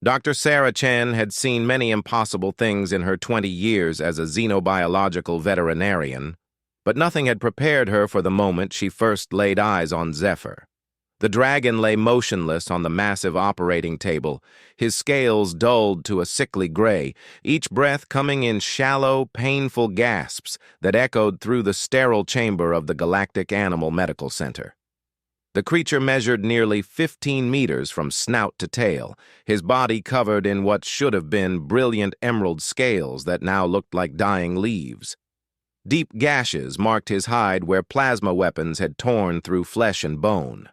Dr. Sarah Chen had seen many impossible things in her 20 years as a xenobiological veterinarian, but nothing had prepared her for the moment she first laid eyes on Zephyr. The dragon lay motionless on the massive operating table, his scales dulled to a sickly gray, each breath coming in shallow, painful gasps that echoed through the sterile chamber of the Galactic Animal Medical Center. The creature measured nearly 15 meters from snout to tail, his body covered in what should have been brilliant emerald scales that now looked like dying leaves. Deep gashes marked his hide where plasma weapons had torn through flesh and bone.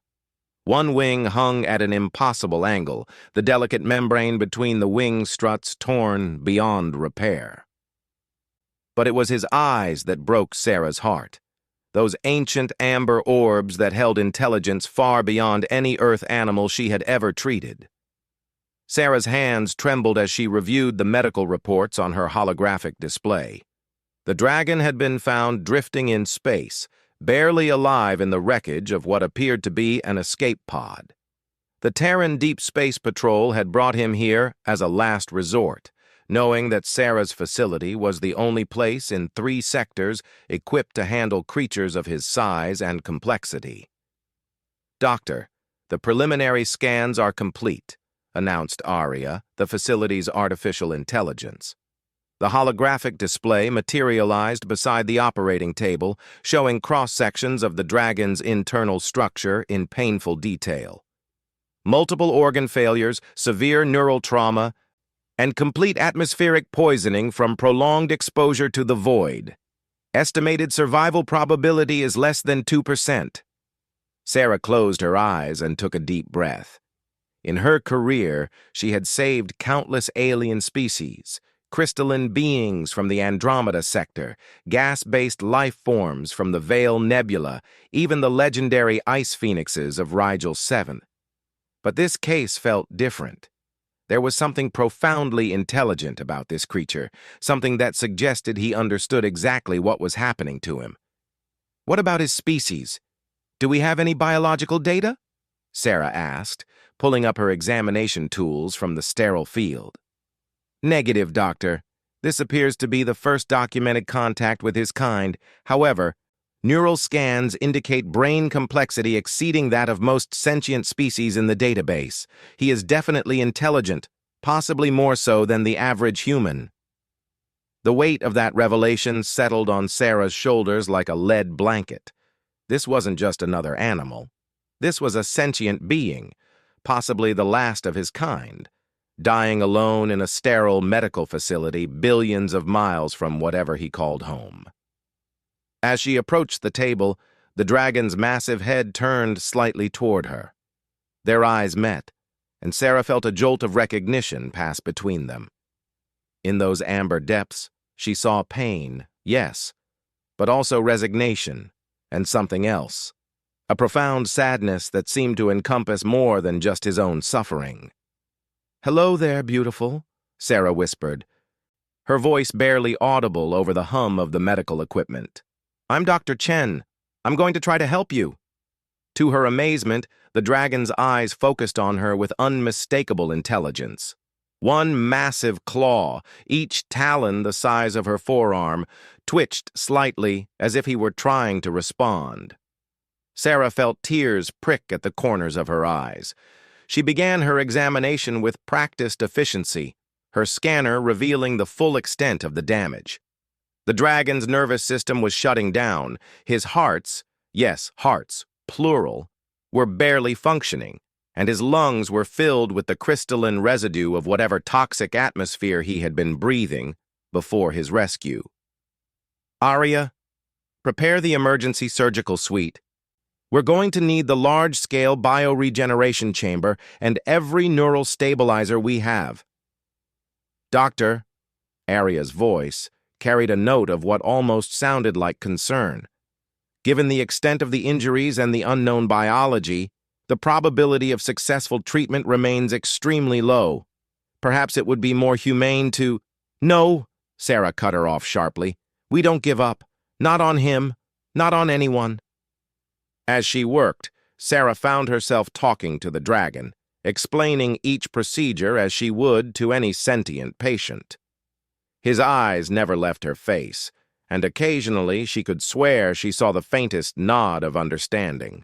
One wing hung at an impossible angle, the delicate membrane between the wing struts torn beyond repair. But it was his eyes that broke Sarah's heart. Those ancient amber orbs that held intelligence far beyond any Earth animal she had ever treated. Sarah's hands trembled as she reviewed the medical reports on her holographic display. The dragon had been found drifting in space, barely alive in the wreckage of what appeared to be an escape pod. The Terran Deep Space Patrol had brought him here as a last resort, knowing that Sarah's facility was the only place in 3 sectors equipped to handle creatures of his size and complexity. "Doctor, the preliminary scans are complete," announced Aria, the facility's artificial intelligence. The holographic display materialized beside the operating table, showing cross-sections of the dragon's internal structure in painful detail. Multiple organ failures, severe neural trauma, and complete atmospheric poisoning from prolonged exposure to the void. Estimated survival probability is less than 2%. Sarah closed her eyes and took a deep breath. In her career, she had saved countless alien species, crystalline beings from the Andromeda sector, gas-based life forms from the Veil Nebula, even the legendary ice phoenixes of Rigel 7. But this case felt different. There was something profoundly intelligent about this creature, something that suggested he understood exactly what was happening to him. "What about his species? Do we have any biological data?" Sarah asked, pulling up her examination tools from the sterile field. "Negative, Doctor. This appears to be the first documented contact with his kind. However, neural scans indicate brain complexity exceeding that of most sentient species in the database. He is definitely intelligent, possibly more so than the average human." The weight of that revelation settled on Sarah's shoulders like a lead blanket. This wasn't just another animal. This was a sentient being, possibly the last of his kind, dying alone in a sterile medical facility billions of miles from whatever he called home. As she approached the table, the dragon's massive head turned slightly toward her. Their eyes met, and Sarah felt a jolt of recognition pass between them. In those amber depths, she saw pain, yes, but also resignation and something else, a profound sadness that seemed to encompass more than just his own suffering. "Hello there, beautiful," Sarah whispered, her voice barely audible over the hum of the medical equipment. "I'm Dr. Chen. I'm going to try to help you." To her amazement, the dragon's eyes focused on her with unmistakable intelligence. One massive claw, each talon the size of her forearm, twitched slightly as if he were trying to respond. Sarah felt tears prick at the corners of her eyes. She began her examination with practiced efficiency, her scanner revealing the full extent of the damage. The dragon's nervous system was shutting down. His hearts, yes, hearts, plural, were barely functioning, and his lungs were filled with the crystalline residue of whatever toxic atmosphere he had been breathing before his rescue. "Aria, prepare the emergency surgical suite. We're going to need the large-scale bioregeneration chamber and every neural stabilizer we have." "Doctor," Aria's voice carried a note of what almost sounded like concern. "Given the extent of the injuries and the unknown biology, the probability of successful treatment remains extremely low. Perhaps it would be more humane to—" "No," Sarah cut her off sharply. "We don't give up. Not on him. Not on anyone." As she worked, Sarah found herself talking to the dragon, explaining each procedure as she would to any sentient patient. His eyes never left her face, and occasionally she could swear she saw the faintest nod of understanding.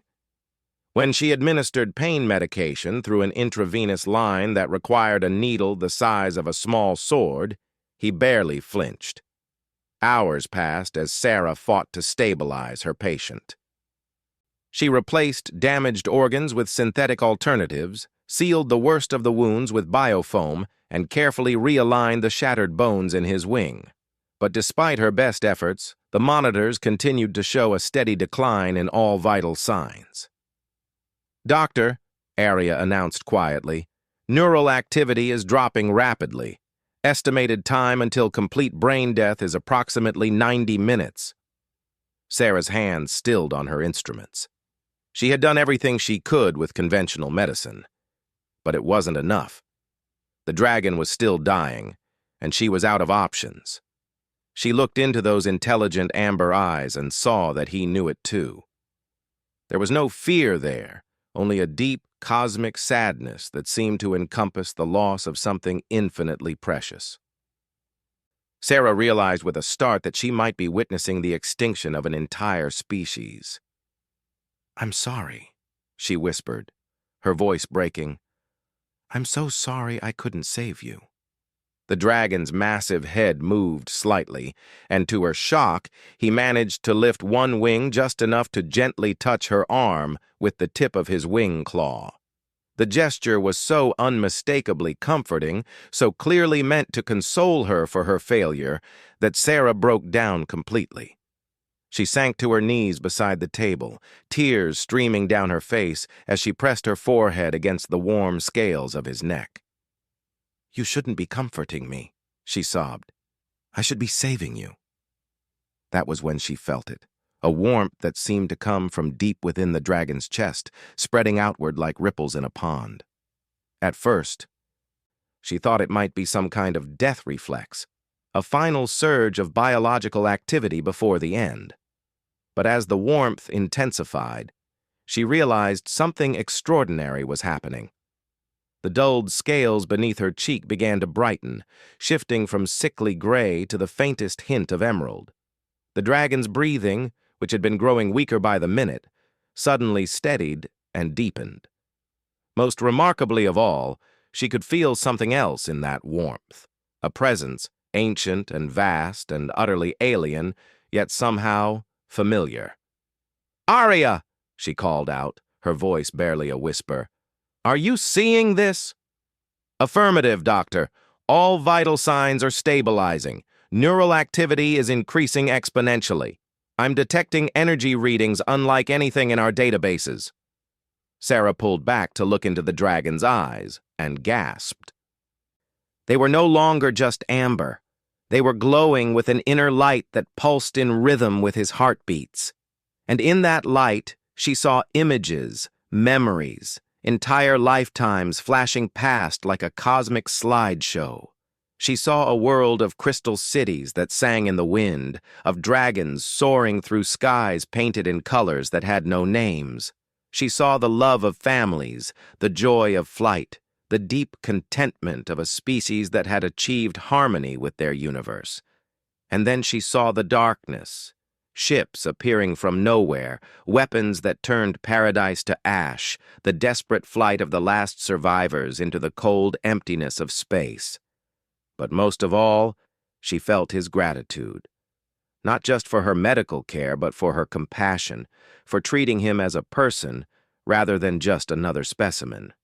When she administered pain medication through an intravenous line that required a needle the size of a small sword, he barely flinched. Hours passed as Sarah fought to stabilize her patient. She replaced damaged organs with synthetic alternatives, sealed the worst of the wounds with biofoam, and carefully realigned the shattered bones in his wing. But despite her best efforts, the monitors continued to show a steady decline in all vital signs. "Doctor," Arya announced quietly, "neural activity is dropping rapidly. Estimated time until complete brain death is approximately 90 minutes. Sarah's hands stilled on her instruments. She had done everything she could with conventional medicine. But it wasn't enough. The dragon was still dying, and she was out of options. She looked into those intelligent amber eyes and saw that he knew it too. There was no fear there, only a deep, cosmic sadness that seemed to encompass the loss of something infinitely precious. Sarah realized with a start that she might be witnessing the extinction of an entire species. "I'm sorry," she whispered, her voice breaking. "I'm so sorry I couldn't save you." The dragon's massive head moved slightly, and to her shock, he managed to lift one wing just enough to gently touch her arm with the tip of his wing claw. The gesture was so unmistakably comforting, so clearly meant to console her for her failure, that Sarah broke down completely. She sank to her knees beside the table, tears streaming down her face as she pressed her forehead against the warm scales of his neck. "You shouldn't be comforting me," she sobbed. "I should be saving you." That was when she felt it, a warmth that seemed to come from deep within the dragon's chest, spreading outward like ripples in a pond. At first, she thought it might be some kind of death reflex, a final surge of biological activity before the end. But as the warmth intensified, she realized something extraordinary was happening. The dulled scales beneath her cheek began to brighten, shifting from sickly gray to the faintest hint of emerald. The dragon's breathing, which had been growing weaker by the minute, suddenly steadied and deepened. Most remarkably of all, she could feel something else in that warmth, a presence ancient and vast and utterly alien, yet somehow familiar. "Arya!" she called out, her voice barely a whisper. "Are you seeing this?" "Affirmative, Doctor. All vital signs are stabilizing. Neural activity is increasing exponentially. I'm detecting energy readings unlike anything in our databases." Sarah pulled back to look into the dragon's eyes and gasped. They were no longer just amber. They were glowing with an inner light that pulsed in rhythm with his heartbeats. And in that light, she saw images, memories, entire lifetimes flashing past like a cosmic slideshow. She saw a world of crystal cities that sang in the wind, of dragons soaring through skies painted in colors that had no names. She saw the love of families, the joy of flight, the deep contentment of a species that had achieved harmony with their universe. And then she saw the darkness, ships appearing from nowhere, weapons that turned paradise to ash, the desperate flight of the last survivors into the cold emptiness of space. But most of all, she felt his gratitude. Not just for her medical care, but for her compassion, for treating him as a person rather than just another specimen.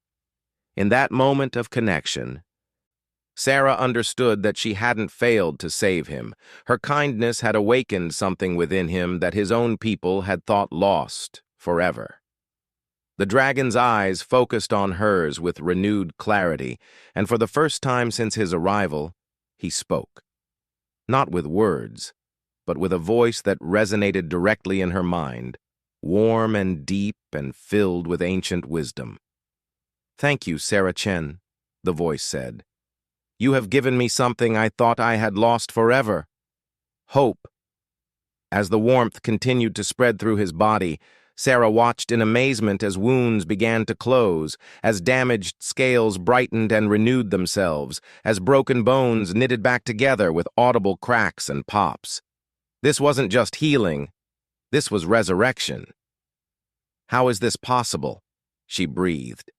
In that moment of connection, Sarah understood that she hadn't failed to save him. Her kindness had awakened something within him that his own people had thought lost forever. The dragon's eyes focused on hers with renewed clarity, and for the first time since his arrival, he spoke. Not with words, but with a voice that resonated directly in her mind, warm and deep and filled with ancient wisdom. "Thank you, Sarah Chen," the voice said. "You have given me something I thought I had lost forever. Hope." As the warmth continued to spread through his body, Sarah watched in amazement as wounds began to close, as damaged scales brightened and renewed themselves, as broken bones knitted back together with audible cracks and pops. This wasn't just healing, this was resurrection. "How is this possible?" she breathed.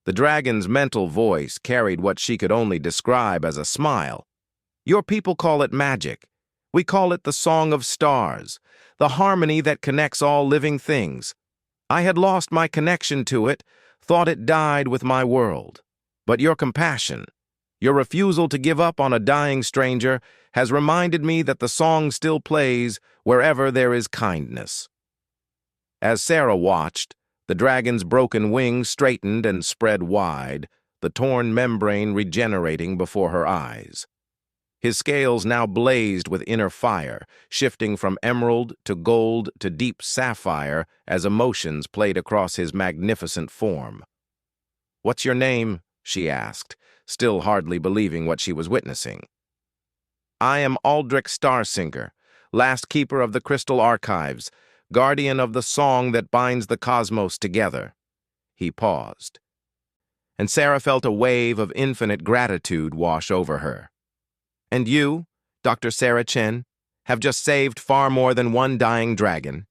The dragon's mental voice carried what she could only describe as a smile. "Your people call it magic. We call it the Song of Stars, the harmony that connects all living things. I had lost my connection to it, thought it died with my world. But your compassion, your refusal to give up on a dying stranger, has reminded me that the song still plays wherever there is kindness." As Sarah watched, the dragon's broken wings straightened and spread wide, the torn membrane regenerating before her eyes. His scales now blazed with inner fire, shifting from emerald to gold to deep sapphire as emotions played across his magnificent form. "What's your name?" she asked, still hardly believing what she was witnessing. "I am Aldrich Starsinger, last keeper of the Crystal Archives, guardian of the song that binds the cosmos together." He paused, and Sarah felt a wave of infinite gratitude wash over her. "And you, Dr. Sarah Chen, have just saved far more than one dying dragon.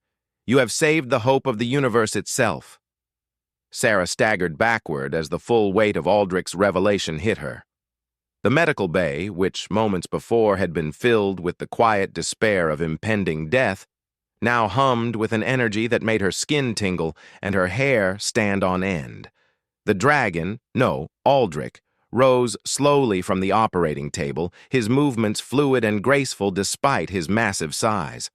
You have saved the hope of the universe itself." Sarah staggered backward as the full weight of Aldrich's revelation hit her. The medical bay, which moments before had been filled with the quiet despair of impending death, now hummed with an energy that made her skin tingle and her hair stand on end. The dragon, no, Aldrich, rose slowly from the operating table, his movements fluid and graceful despite his massive size.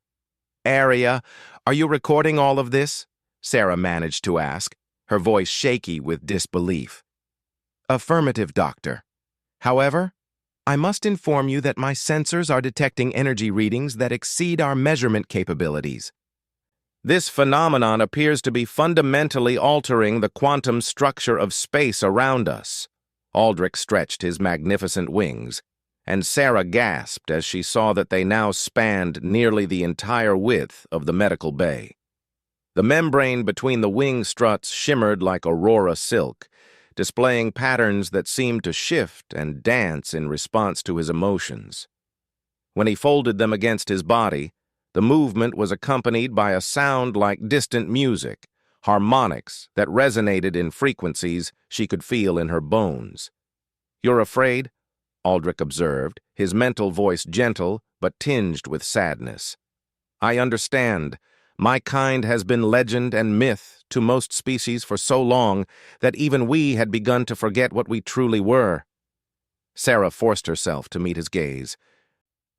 "Aria, are you recording all of this?" Sarah managed to ask, her voice shaky with disbelief. "Affirmative, Doctor. However, I must inform you that my sensors are detecting energy readings that exceed our measurement capabilities. This phenomenon appears to be fundamentally altering the quantum structure of space around us." Aldrich stretched his magnificent wings, and Sarah gasped as she saw that they now spanned nearly the entire width of the medical bay. The membrane between the wing struts shimmered like aurora silk, displaying patterns that seemed to shift and dance in response to his emotions. When he folded them against his body, the movement was accompanied by a sound like distant music, harmonics that resonated in frequencies she could feel in her bones. "You're afraid?" Aldrich observed, his mental voice gentle but tinged with sadness. "I understand. My kind has been legend and myth to most species for so long that even we had begun to forget what we truly were." Sarah forced herself to meet his gaze.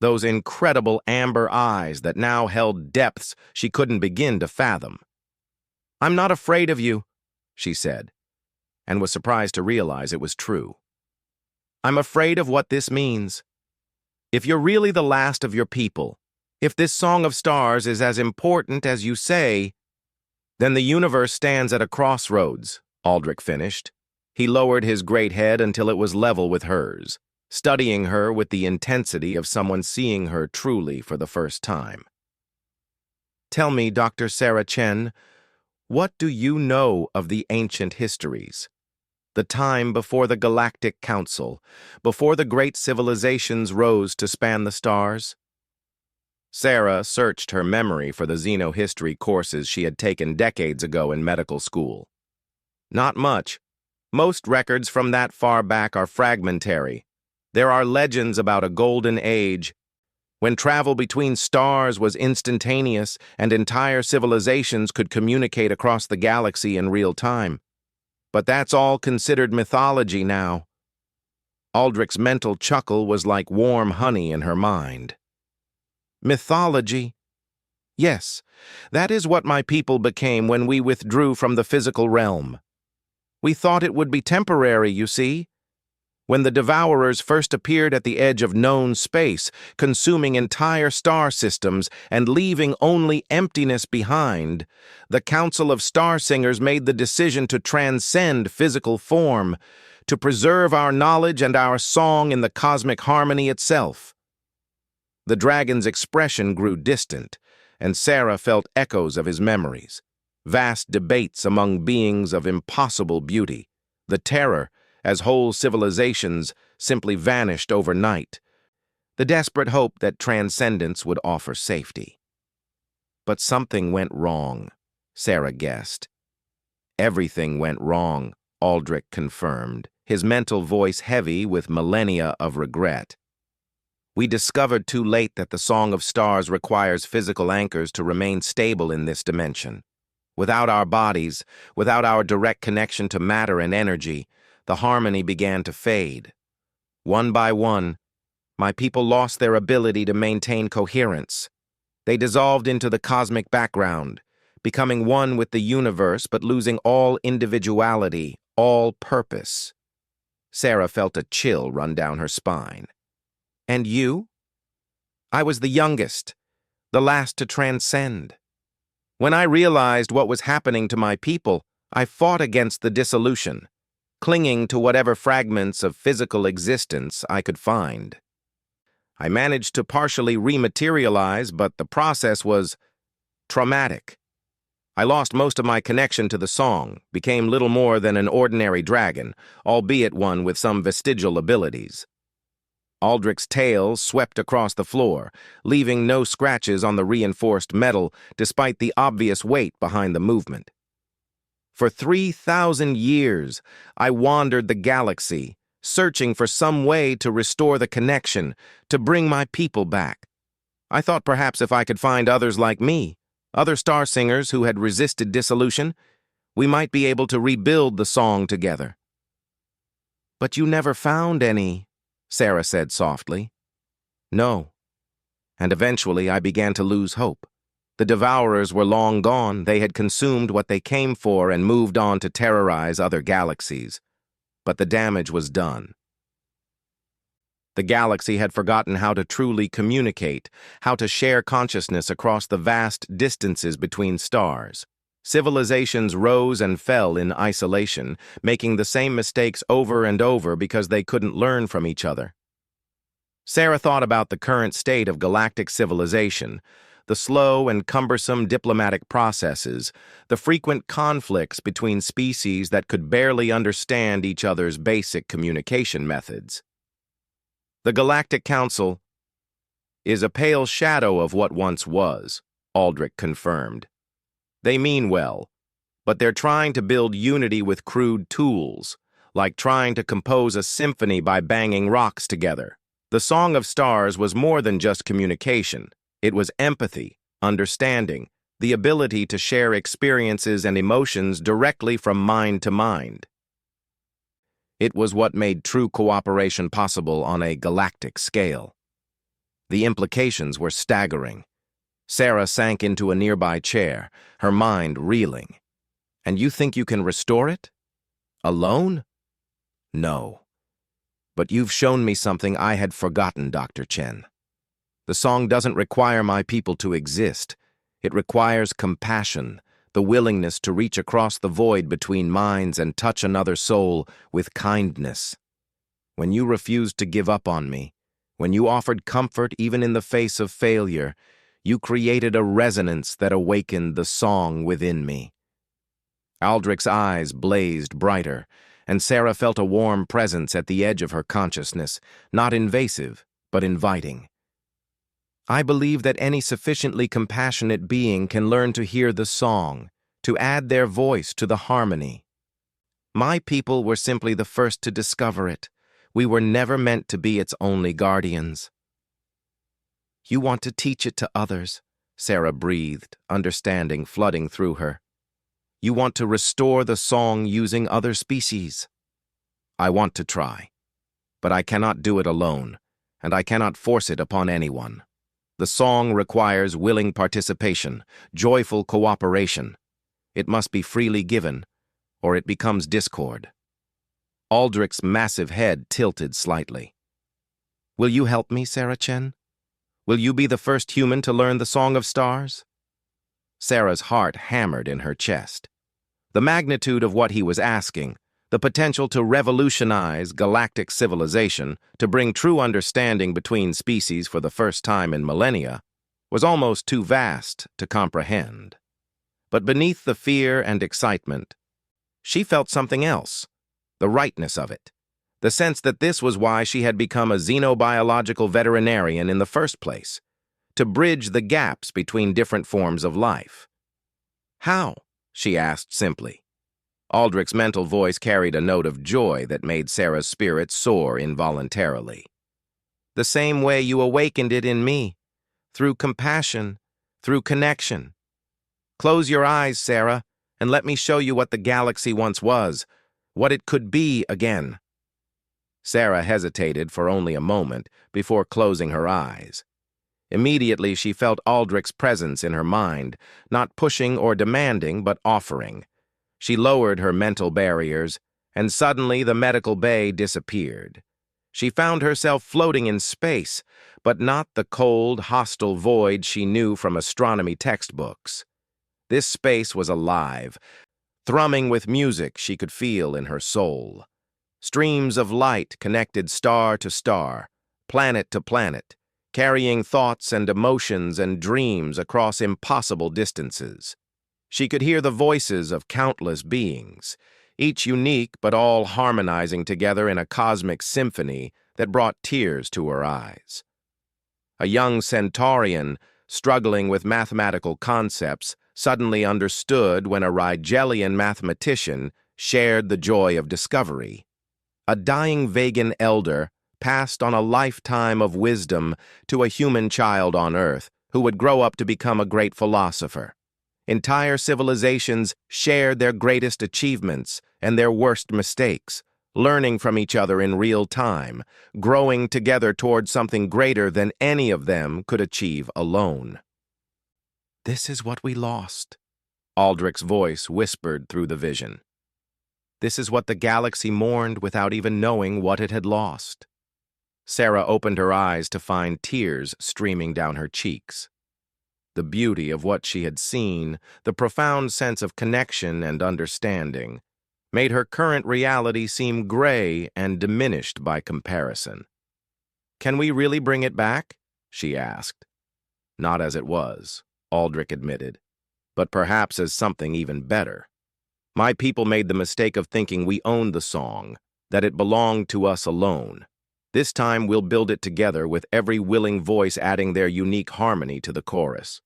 Those incredible amber eyes that now held depths she couldn't begin to fathom. "I'm not afraid of you," she said, and was surprised to realize it was true. "I'm afraid of what this means. If you're really the last of your people, if this Song of Stars is as important as you say, then the universe stands at a crossroads," Aldrich finished. He lowered his great head until it was level with hers, studying her with the intensity of someone seeing her truly for the first time. "Tell me, Dr. Sarah Chen, what do you know of the ancient histories? The time before the Galactic Council, before the great civilizations rose to span the stars?" Sarah searched her memory for the xenohistory courses she had taken decades ago in medical school. "Not much. Most records from that far back are fragmentary. There are legends about a golden age, when travel between stars was instantaneous and entire civilizations could communicate across the galaxy in real time. But that's all considered mythology now." Aldrich's mental chuckle was like warm honey in her mind. "Mythology? Yes, that is what my people became when we withdrew from the physical realm. We thought it would be temporary, you see. When the Devourers first appeared at the edge of known space, consuming entire star systems and leaving only emptiness behind, the Council of Starsingers made the decision to transcend physical form, to preserve our knowledge and our song in the cosmic harmony itself." The dragon's expression grew distant, and Sarah felt echoes of his memories. vast debates among beings of impossible beauty, the terror as whole civilizations simply vanished overnight, the desperate hope that transcendence would offer safety. But something went wrong, Sarah guessed. Everything went wrong, Aldrich confirmed, his mental voice heavy with millennia of regret. We discovered too late that the Song of Stars requires physical anchors to remain stable in this dimension. Without our bodies, without our direct connection to matter and energy, the harmony began to fade. One by one, my people lost their ability to maintain coherence. They dissolved into the cosmic background, becoming one with the universe but losing all individuality, all purpose. Sarah felt a chill run down her spine. And you? I was the youngest, the last to transcend. When I realized what was happening to my people, I fought against the dissolution, clinging to whatever fragments of physical existence I could find. I managed to partially rematerialize, but the process was traumatic. I lost most of my connection to the song, became little more than an ordinary dragon, albeit one with some vestigial abilities. Aldrich's tail swept across the floor, leaving no scratches on the reinforced metal despite the obvious weight behind the movement. For 3,000 years, I wandered the galaxy, searching for some way to restore the connection, to bring my people back. I thought perhaps if I could find others like me, other star singers who had resisted dissolution, we might be able to rebuild the song together. But you never found any, Sarah said softly. No. And eventually I began to lose hope. The Devourers were long gone. They had consumed what they came for and moved on to terrorize other galaxies. But the damage was done. The galaxy had forgotten how to truly communicate, how to share consciousness across the vast distances between stars. Civilizations rose and fell in isolation, making the same mistakes over and over because they couldn't learn from each other. Sarah thought about the current state of galactic civilization, the slow and cumbersome diplomatic processes, the frequent conflicts between species that could barely understand each other's basic communication methods. The Galactic Council is a pale shadow of what once was, Aldrich confirmed. They mean well, but they're trying to build unity with crude tools, like trying to compose a symphony by banging rocks together. The Song of Stars was more than just communication. It was empathy, understanding, the ability to share experiences and emotions directly from mind to mind. It was what made true cooperation possible on a galactic scale. The implications were staggering. Sarah sank into a nearby chair, her mind reeling. And you think you can restore it? Alone? No. But you've shown me something I had forgotten, Dr. Chen. The song doesn't require my people to exist. It requires compassion, the willingness to reach across the void between minds and touch another soul with kindness. When you refused to give up on me, when you offered comfort even in the face of failure, you created a resonance that awakened the song within me. Aldrich's eyes blazed brighter, and Sarah felt a warm presence at the edge of her consciousness, not invasive, but inviting. I believe that any sufficiently compassionate being can learn to hear the song, to add their voice to the harmony. My people were simply the first to discover it. We were never meant to be its only guardians. You want to teach it to others, Sarah breathed, understanding flooding through her. You want to restore the song using other species. I want to try, but I cannot do it alone, and I cannot force it upon anyone. The song requires willing participation, joyful cooperation. It must be freely given, or it becomes discord. Aldrich's massive head tilted slightly. Will you help me, Sarah Chen? Will you be the first human to learn the Song of Stars? Sarah's heart hammered in her chest. The magnitude of what he was asking, the potential to revolutionize galactic civilization, to bring true understanding between species for the first time in millennia, was almost too vast to comprehend. But beneath the fear and excitement, she felt something else, the rightness of it, the sense that this was why she had become a xenobiological veterinarian in the first place, to bridge the gaps between different forms of life. How? She asked simply. Aldrich's mental voice carried a note of joy that made Sarah's spirit soar involuntarily. The same way you awakened it in me, through compassion, through connection. Close your eyes, Sarah, and let me show you what the galaxy once was, what it could be again. Sarah hesitated for only a moment before closing her eyes. Immediately she felt Aldrich's presence in her mind, not pushing or demanding, but offering. She lowered her mental barriers, and suddenly the medical bay disappeared. She found herself floating in space, but not the cold, hostile void she knew from astronomy textbooks. This space was alive, thrumming with music she could feel in her soul. Streams of light connected star to star, planet to planet, carrying thoughts and emotions and dreams across impossible distances. She could hear the voices of countless beings, each unique but all harmonizing together in a cosmic symphony that brought tears to her eyes. A young centaurian, struggling with mathematical concepts, suddenly understood when a Rigelian mathematician shared the joy of discovery. A dying Vegan elder passed on a lifetime of wisdom to a human child on Earth who would grow up to become a great philosopher. Entire civilizations shared their greatest achievements and their worst mistakes, learning from each other in real time, growing together toward something greater than any of them could achieve alone. "This is what we lost," Aldrich's voice whispered through the vision. "This is what the galaxy mourned without even knowing what it had lost." Sarah opened her eyes to find tears streaming down her cheeks. The beauty of what she had seen, the profound sense of connection and understanding, made her current reality seem gray and diminished by comparison. "Can we really bring it back?" she asked. "Not as it was," Aldrich admitted, "but perhaps as something even better. My people made the mistake of thinking we owned the song, that it belonged to us alone. This time we'll build it together with every willing voice adding their unique harmony to the chorus."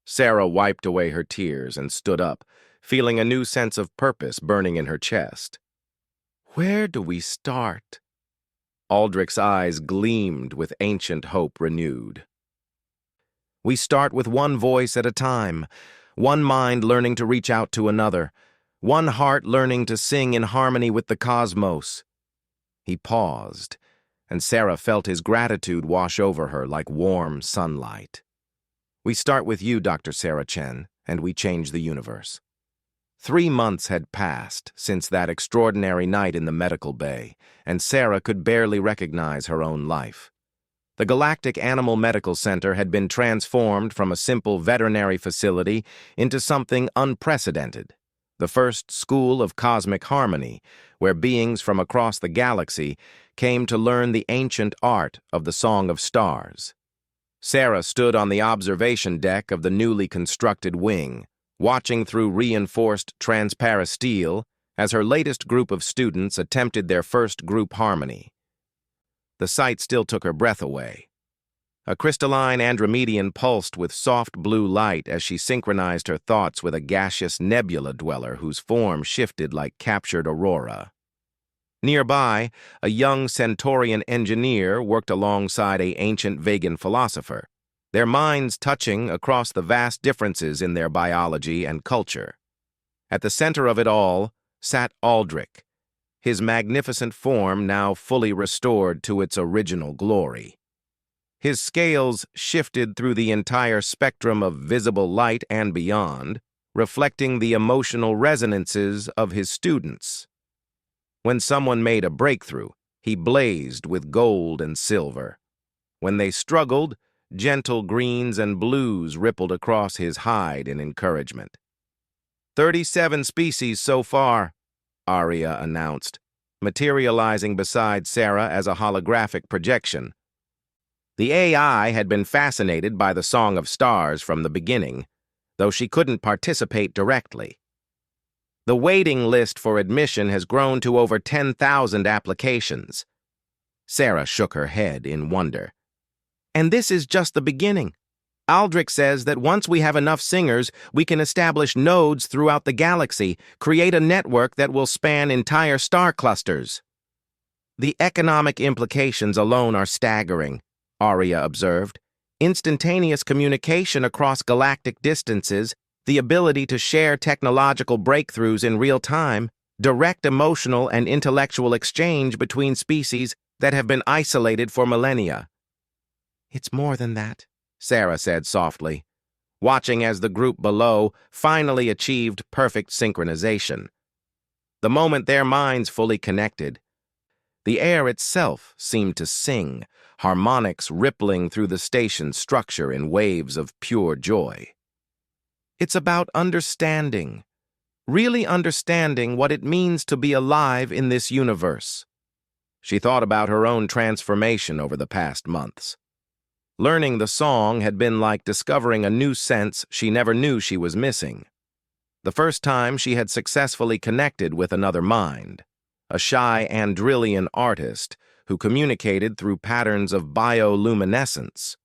Sarah wiped away her tears and stood up, feeling a new sense of purpose burning in her chest. "Where do we start?" Aldrich's eyes gleamed with ancient hope renewed. "We start with one voice at a time, one mind learning to reach out to another, one heart learning to sing in harmony with the cosmos." He paused, and Sarah felt his gratitude wash over her like warm sunlight. "We start with you, Dr. Sarah Chen, and we change the universe." 3 months had passed since that extraordinary night in the medical bay, and Sarah could barely recognize her own life. The Galactic Animal Medical Center had been transformed from a simple veterinary facility into something unprecedented, the first school of cosmic harmony, where beings from across the galaxy came to learn the ancient art of the Song of Stars. Sarah stood on the observation deck of the newly constructed wing, watching through reinforced transparasteel as her latest group of students attempted their first group harmony. The sight still took her breath away. A crystalline Andromedian pulsed with soft blue light as she synchronized her thoughts with a gaseous nebula dweller whose form shifted like captured aurora. Nearby, a young Centaurian engineer worked alongside an ancient Vegan philosopher, their minds touching across the vast differences in their biology and culture. At the center of it all sat Aldrich, his magnificent form now fully restored to its original glory. His scales shifted through the entire spectrum of visible light and beyond, reflecting the emotional resonances of his students. When someone made a breakthrough, he blazed with gold and silver. When they struggled, gentle greens and blues rippled across his hide in encouragement. 37 species so far, Arya announced, materializing beside Sarah as a holographic projection. The AI had been fascinated by the Song of Stars from the beginning, though she couldn't participate directly. The waiting list for admission has grown to over 10,000 applications. Sarah shook her head in wonder. And this is just the beginning. Aldrich says that once we have enough singers, we can establish nodes throughout the galaxy, create a network that will span entire star clusters. The economic implications alone are staggering, Arya observed. Instantaneous communication across galactic distances, the ability to share technological breakthroughs in real time, direct emotional and intellectual exchange between species that have been isolated for millennia. It's more than that, Sarah said softly, watching as the group below finally achieved perfect synchronization. The moment their minds fully connected, the air itself seemed to sing, harmonics rippling through the station's structure in waves of pure joy. It's about understanding, really understanding what it means to be alive in this universe. She thought about her own transformation over the past months. Learning the song had been like discovering a new sense she never knew she was missing. The first time she had successfully connected with another mind, a shy Andrillian artist who communicated through patterns of bioluminescence.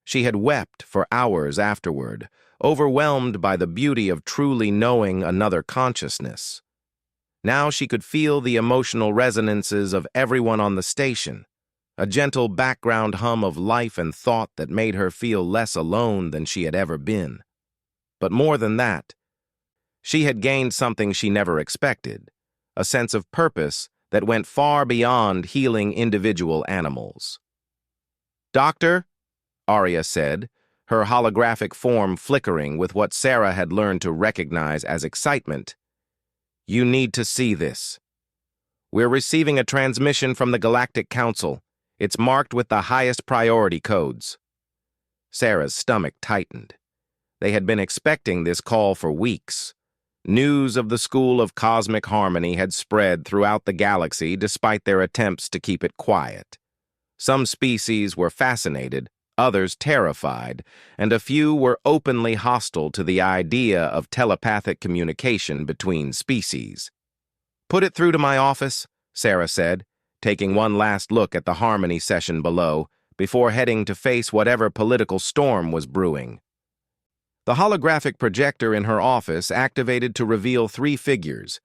She had wept for hours afterward, overwhelmed by the beauty of truly knowing another consciousness. Now she could feel the emotional resonances of everyone on the station, a gentle background hum of life and thought that made her feel less alone than she had ever been. But more than that, she had gained something she never expected, a sense of purpose that went far beyond healing individual animals. "Doctor," Arya said, her holographic form flickering with what Sarah had learned to recognize as excitement, "you need to see this. We're receiving a transmission from the Galactic Council. It's marked with the highest priority codes." Sarah's stomach tightened. They had been expecting this call for weeks. News of the School of Cosmic Harmony had spread throughout the galaxy despite their attempts to keep it quiet. Some species were fascinated, others terrified, and a few were openly hostile to the idea of telepathic communication between species. "Put it through to my office," Sarah said, taking one last look at the Harmony session below before heading to face whatever political storm was brewing. The holographic projector in her office activated to reveal three figures: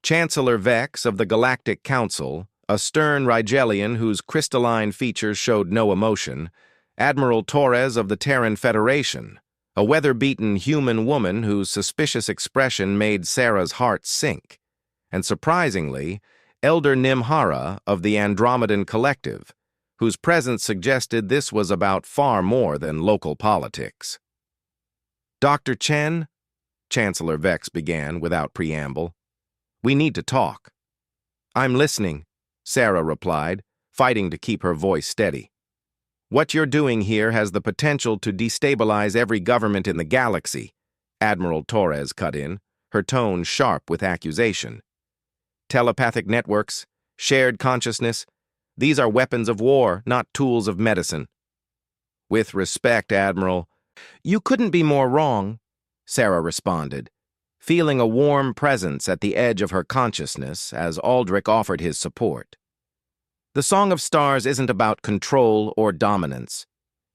Chancellor Vex of the Galactic Council, a stern Rigelian whose crystalline features showed no emotion, Admiral Torres of the Terran Federation, a weather-beaten human woman whose suspicious expression made Sarah's heart sink, and surprisingly, Elder Nimhara of the Andromedan Collective, whose presence suggested this was about far more than local politics. "Dr. Chen," Chancellor Vex began without preamble, "we need to talk." "I'm listening," Sarah replied, fighting to keep her voice steady. "What you're doing here has the potential to destabilize every government in the galaxy," Admiral Torres cut in, her tone sharp with accusation. "Telepathic networks, shared consciousness, these are weapons of war, not tools of medicine." "With respect, Admiral." "You couldn't be more wrong," Sarah responded, feeling a warm presence at the edge of her consciousness as Aldrich offered his support. "The Song of Stars isn't about control or dominance.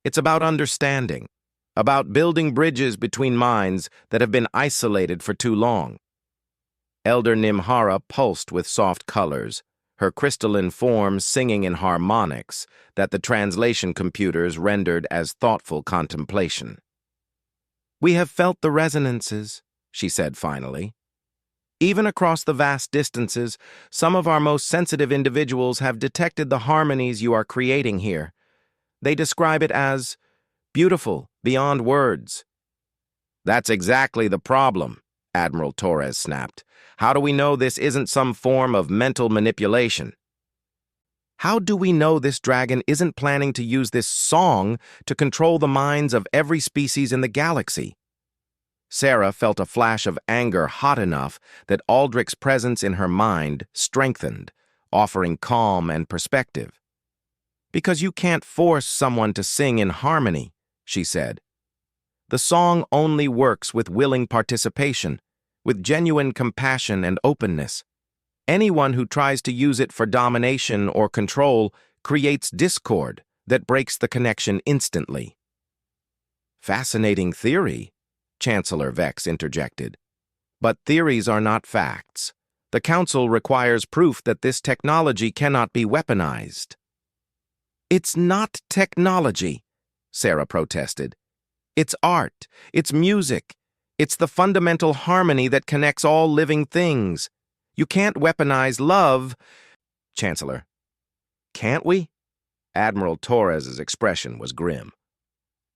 It's about understanding, about building bridges between minds that have been isolated for too long." Elder Nimhara pulsed with soft colors, her crystalline form singing in harmonics that the translation computers rendered as thoughtful contemplation. "We have felt the resonances," she said finally. "Even across the vast distances, some of our most sensitive individuals have detected the harmonies you are creating here. They describe it as beautiful, beyond words." "That's exactly the problem," Admiral Torres snapped. "How do we know this isn't some form of mental manipulation?" "How do we know this dragon isn't planning to use this song to control the minds of every species in the galaxy?" Sarah felt a flash of anger hot enough that Aldrich's presence in her mind strengthened, offering calm and perspective. "Because you can't force someone to sing in harmony," she said. The song only works with willing participation, with genuine compassion and openness. Anyone who tries to use it for domination or control creates discord that breaks the connection instantly. Fascinating theory, Chancellor Vex interjected. But theories are not facts. The Council requires proof that this technology cannot be weaponized. It's not technology, Sarah protested. It's art, it's music, it's the fundamental harmony that connects all living things. You can't weaponize love. Chancellor, can't we? Admiral Torres's expression was grim.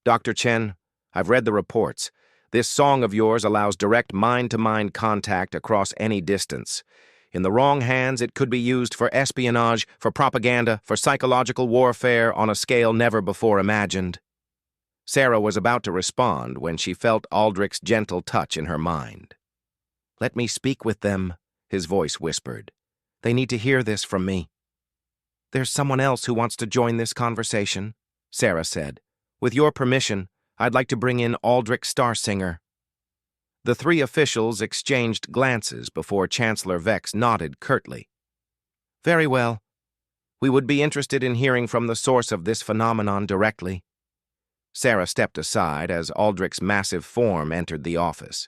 Dr. Chen, I've read the reports. This song of yours allows direct mind-to-mind contact across any distance. In the wrong hands, it could be used for espionage, for propaganda, for psychological warfare on a scale never before imagined. Sarah was about to respond when she felt Aldrich's gentle touch in her mind. Let me speak with them, his voice whispered. They need to hear this from me. There's someone else who wants to join this conversation, Sarah said. With your permission, I'd like to bring in Aldrich Starsinger. The three officials exchanged glances before Chancellor Vex nodded curtly. Very well. We would be interested in hearing from the source of this phenomenon directly. Sarah stepped aside as Aldrich's massive form entered the office.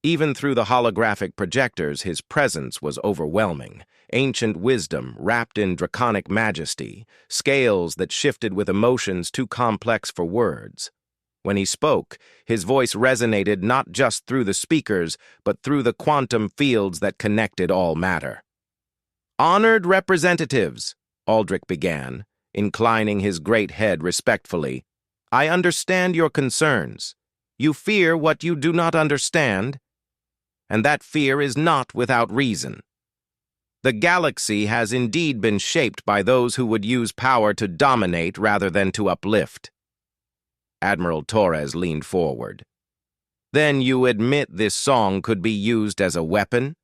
Even through the holographic projectors, his presence was overwhelming. Ancient wisdom wrapped in draconic majesty, scales that shifted with emotions too complex for words. When he spoke, his voice resonated not just through the speakers, but through the quantum fields that connected all matter. Honored representatives, Aldrich began, inclining his great head respectfully, I understand your concerns. You fear what you do not understand, and that fear is not without reason. The galaxy has indeed been shaped by those who would use power to dominate rather than to uplift. Admiral Torres leaned forward. Then you admit this song could be used as a weapon?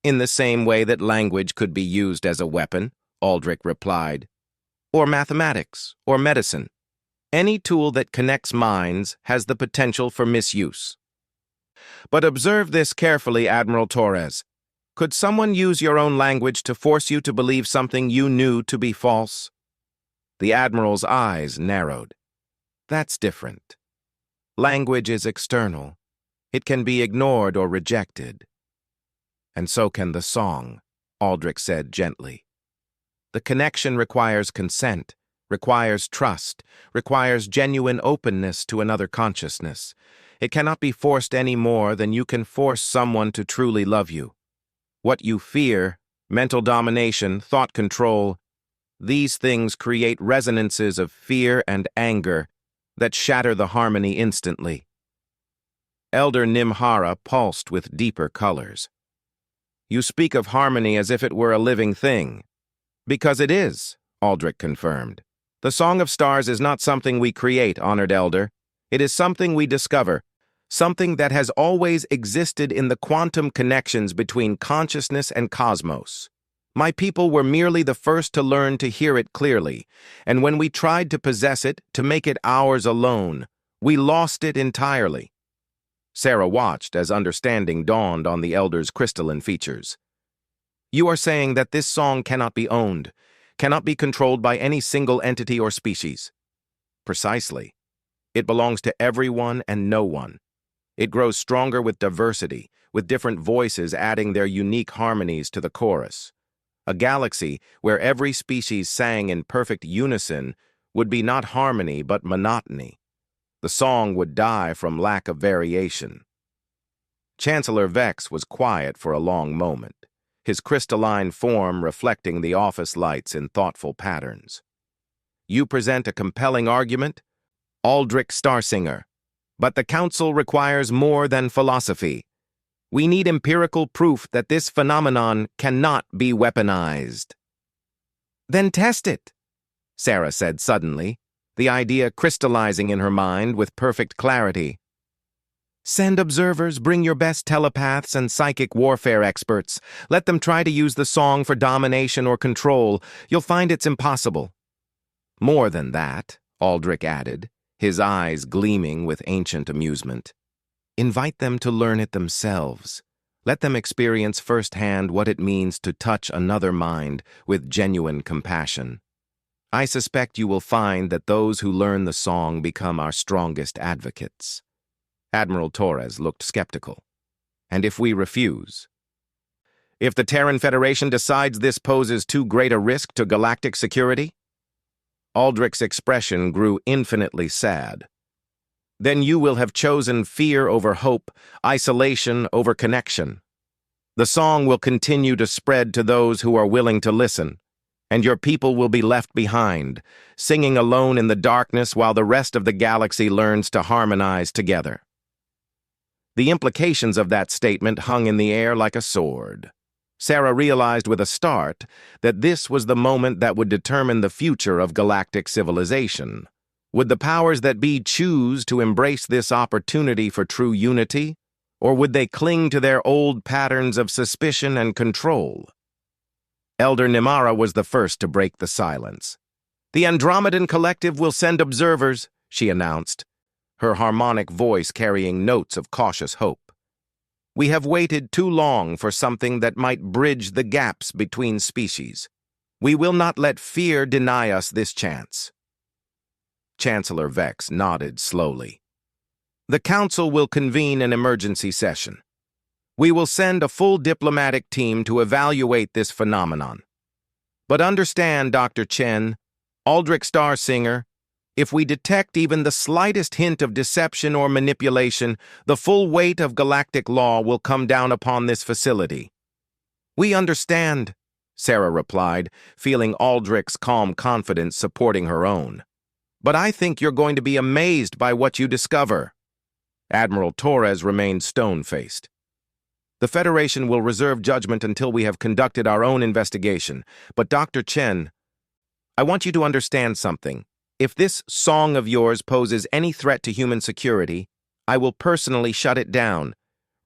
In the same way that language could be used as a weapon, Aldrich replied. Or mathematics, or medicine. Any tool that connects minds has the potential for misuse. But observe this carefully, Admiral Torres. Could someone use your own language to force you to believe something you knew to be false? The Admiral's eyes narrowed. That's different. Language is external. It can be ignored or rejected. And so can the song, Aldrich said gently. The connection requires consent, requires trust, requires genuine openness to another consciousness. It cannot be forced any more than you can force someone to truly love you. What you fear, mental domination, thought control, these things create resonances of fear and anger that shatter the harmony instantly. Elder Nimhara pulsed with deeper colors. You speak of harmony as if it were a living thing. Because it is, Aldrich confirmed. The Song of Stars is not something we create, honored elder. It is something we discover, something that has always existed in the quantum connections between consciousness and cosmos. My people were merely the first to learn to hear it clearly, and when we tried to possess it, to make it ours alone, we lost it entirely. Sarah watched as understanding dawned on the elder's crystalline features. You are saying that this song cannot be owned, cannot be controlled by any single entity or species. Precisely. It belongs to everyone and no one. It grows stronger with diversity, with different voices adding their unique harmonies to the chorus. A galaxy where every species sang in perfect unison would be not harmony but monotony. The song would die from lack of variation. Chancellor Vex was quiet for a long moment, his crystalline form reflecting the office lights in thoughtful patterns. You present a compelling argument, Aldrich Starsinger, but the Council requires more than philosophy. We need empirical proof that this phenomenon cannot be weaponized. Then test it, Sarah said suddenly, the idea crystallizing in her mind with perfect clarity. Send observers, bring your best telepaths and psychic warfare experts. Let them try to use the song for domination or control. You'll find it's impossible. More than that, Aldrich added, his eyes gleaming with ancient amusement. Invite them to learn it themselves. Let them experience firsthand what it means to touch another mind with genuine compassion. I suspect you will find that those who learn the song become our strongest advocates. Admiral Torres looked skeptical. And if we refuse? If the Terran Federation decides this poses too great a risk to galactic security? Aldrich's expression grew infinitely sad. Then you will have chosen fear over hope, isolation over connection. The song will continue to spread to those who are willing to listen, and your people will be left behind, singing alone in the darkness while the rest of the galaxy learns to harmonize together. The implications of that statement hung in the air like a sword. Sarah realized with a start that this was the moment that would determine the future of galactic civilization. Would the powers that be choose to embrace this opportunity for true unity, or would they cling to their old patterns of suspicion and control? Elder Nimara was the first to break the silence. "The Andromedan Collective will send observers," she announced, her harmonic voice carrying notes of cautious hope. "We have waited too long for something that might bridge the gaps between species. We will not let fear deny us this chance." Chancellor Vex nodded slowly. "The Council will convene an emergency session. We will send a full diplomatic team to evaluate this phenomenon. But understand, Dr. Chen, Aldrich Starsinger, if we detect even the slightest hint of deception or manipulation, the full weight of galactic law will come down upon this facility." "We understand," Sarah replied, feeling Aldrich's calm confidence supporting her own. "But I think you're going to be amazed by what you discover." Admiral Torres remained stone-faced. "The Federation will reserve judgment until we have conducted our own investigation. But Dr. Chen, I want you to understand something. If this song of yours poses any threat to human security, I will personally shut it down,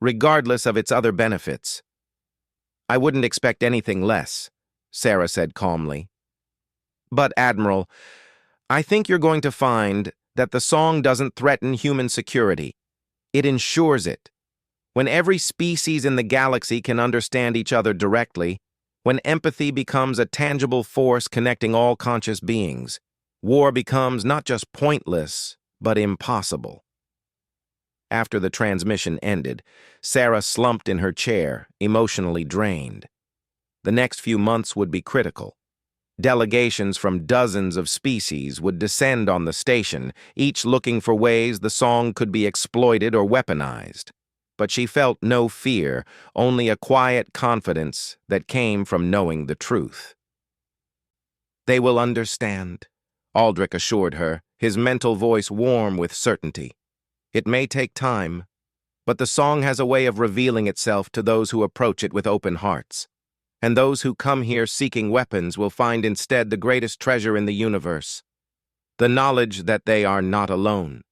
regardless of its other benefits." "I wouldn't expect anything less," Sarah said calmly. "But, Admiral, I think you're going to find that the song doesn't threaten human security. It ensures it. When every species in the galaxy can understand each other directly, when empathy becomes a tangible force connecting all conscious beings, war becomes not just pointless, but impossible." After the transmission ended, Sarah slumped in her chair, emotionally drained. The next few months would be critical. Delegations from dozens of species would descend on the station, each looking for ways the song could be exploited or weaponized. But she felt no fear, only a quiet confidence that came from knowing the truth. "They will understand," Aldrich assured her, his mental voice warm with certainty. "It may take time, but the song has a way of revealing itself to those who approach it with open hearts. And those who come here seeking weapons will find instead the greatest treasure in the universe, the knowledge that they are not alone."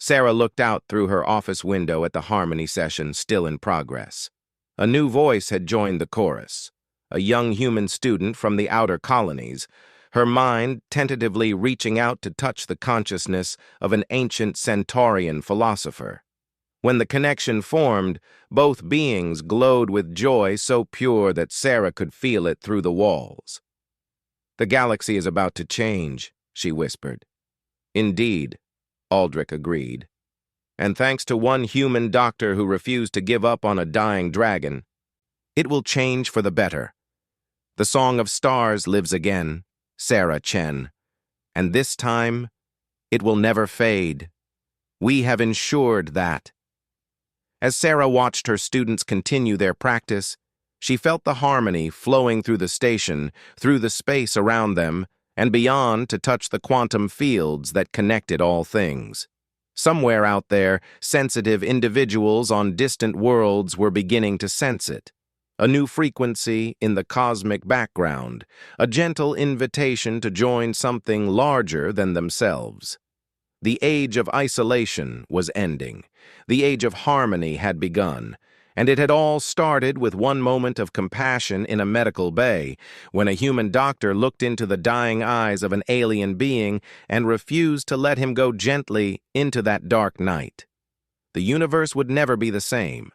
Sarah looked out through her office window at the harmony session still in progress. A new voice had joined the chorus, a young human student from the outer colonies, her mind tentatively reaching out to touch the consciousness of an ancient Centaurian philosopher. When the connection formed, both beings glowed with joy so pure that Sarah could feel it through the walls. "The galaxy is about to change," she whispered. "Indeed," Aldrich agreed. "And thanks to one human doctor who refused to give up on a dying dragon, it will change for the better. The Song of Stars lives again, Sarah Chen, and this time it will never fade. We have ensured that." As Sarah watched her students continue their practice, she felt the harmony flowing through the station, through the space around them, and beyond to touch the quantum fields that connected all things. Somewhere out there, sensitive individuals on distant worlds were beginning to sense it. A new frequency in the cosmic background, a gentle invitation to join something larger than themselves. The age of isolation was ending. The age of harmony had begun, And it had all started with one moment of compassion in a medical bay, when a human doctor looked into the dying eyes of an alien being and refused to let him go gently into that dark night. The universe would never be the same.